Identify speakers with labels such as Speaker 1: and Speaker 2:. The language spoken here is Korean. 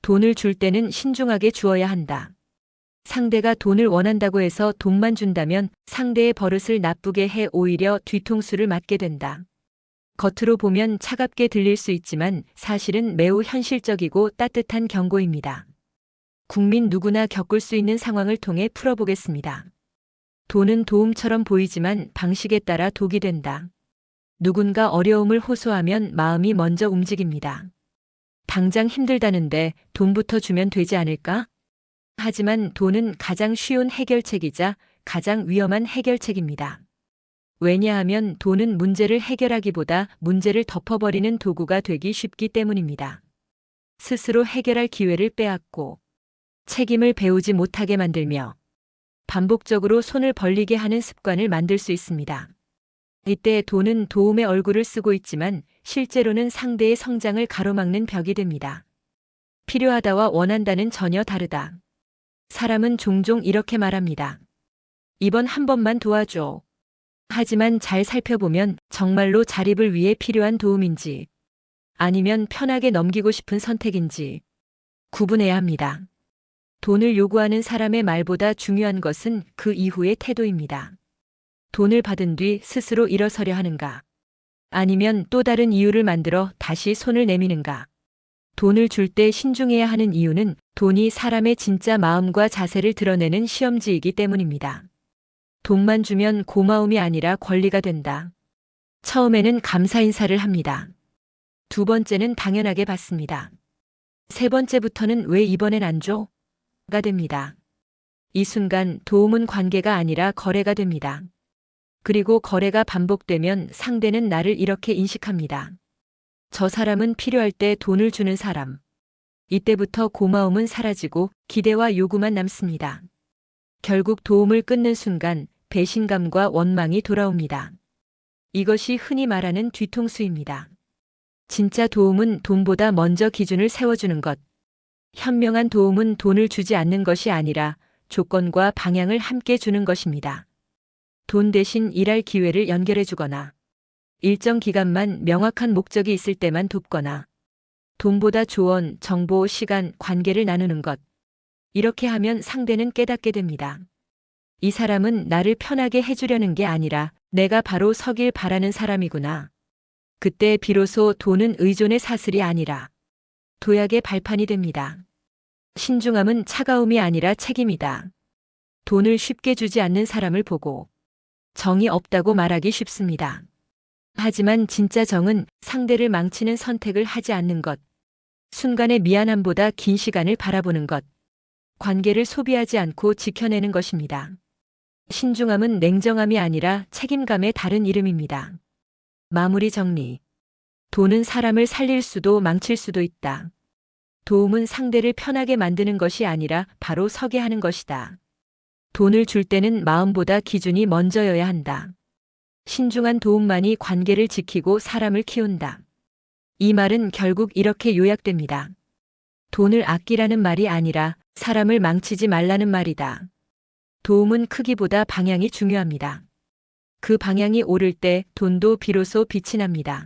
Speaker 1: 돈을 줄 때는 신중하게 주어야 한다. 상대가 돈을 원한다고 해서 돈만 준다면 상대의 버릇을 나쁘게 해 오히려 뒤통수를 맞게 된다. 겉으로 보면 차갑게 들릴 수 있지만 사실은 매우 현실적이고 따뜻한 경고입니다. 국민 누구나 겪을 수 있는 상황을 통해 풀어보겠습니다. 돈은 도움처럼 보이지만 방식에 따라 독이 된다. 누군가 어려움을 호소하면 마음이 먼저 움직입니다. 당장 힘들다는데 돈부터 주면 되지 않을까? 하지만 돈은 가장 쉬운 해결책이자 가장 위험한 해결책입니다. 왜냐하면 돈은 문제를 해결하기보다 문제를 덮어버리는 도구가 되기 쉽기 때문입니다. 스스로 해결할 기회를 빼앗고 책임을 배우지 못하게 만들며 반복적으로 손을 벌리게 하는 습관을 만들 수 있습니다. 이때 돈은 도움의 얼굴을 쓰고 있지만 실제로는 상대의 성장을 가로막는 벽이 됩니다. 필요하다와 원한다는 전혀 다르다. 사람은 종종 이렇게 말합니다. 이번 한 번만 도와줘. 하지만 잘 살펴보면 정말로 자립을 위해 필요한 도움인지 아니면 편하게 넘기고 싶은 선택인지 구분해야 합니다. 돈을 요구하는 사람의 말보다 중요한 것은 그 이후의 태도입니다. 돈을 받은 뒤 스스로 일어서려 하는가? 아니면 또 다른 이유를 만들어 다시 손을 내미는가? 돈을 줄 때 신중해야 하는 이유는 돈이 사람의 진짜 마음과 자세를 드러내는 시험지이기 때문입니다. 돈만 주면 고마움이 아니라 권리가 된다. 처음에는 감사 인사를 합니다. 두 번째는 당연하게 받습니다. 세 번째부터는 왜 이번엔 안 줘? 가 됩니다. 이 순간 도움은 관계가 아니라 거래가 됩니다. 그리고 거래가 반복되면 상대는 나를 이렇게 인식합니다. 저 사람은 필요할 때 돈을 주는 사람. 이때부터 고마움은 사라지고 기대와 요구만 남습니다. 결국 도움을 끊는 순간 배신감과 원망이 돌아옵니다. 이것이 흔히 말하는 뒤통수입니다. 진짜 도움은 돈보다 먼저 기준을 세워주는 것. 현명한 도움은 돈을 주지 않는 것이 아니라 조건과 방향을 함께 주는 것입니다. 돈 대신 일할 기회를 연결해 주거나 일정 기간만 명확한 목적이 있을 때만 돕거나 돈보다 조언, 정보, 시간, 관계를 나누는 것. 이렇게 하면 상대는 깨닫게 됩니다. 이 사람은 나를 편하게 해주려는 게 아니라 내가 바로 서길 바라는 사람이구나. 그때 비로소 돈은 의존의 사슬이 아니라 도약의 발판이 됩니다. 신중함은 차가움이 아니라 책임이다. 돈을 쉽게 주지 않는 사람을 보고 정이 없다고 말하기 쉽습니다. 하지만 진짜 정은 상대를 망치는 선택을 하지 않는 것, 순간의 미안함보다 긴 시간을 바라보는 것, 관계를 소비하지 않고 지켜내는 것입니다. 신중함은 냉정함이 아니라 책임감의 다른 이름입니다. 마무리 정리. 돈은 사람을 살릴 수도 망칠 수도 있다. 도움은 상대를 편하게 만드는 것이 아니라 바로 서게 하는 것이다. 돈을 줄 때는 마음보다 기준이 먼저여야 한다. 신중한 도움만이 관계를 지키고 사람을 키운다. 이 말은 결국 이렇게 요약됩니다. 돈을 아끼라는 말이 아니라 사람을 망치지 말라는 말이다. 도움은 크기보다 방향이 중요합니다. 그 방향이 옳을 때 돈도 비로소 빛이 납니다.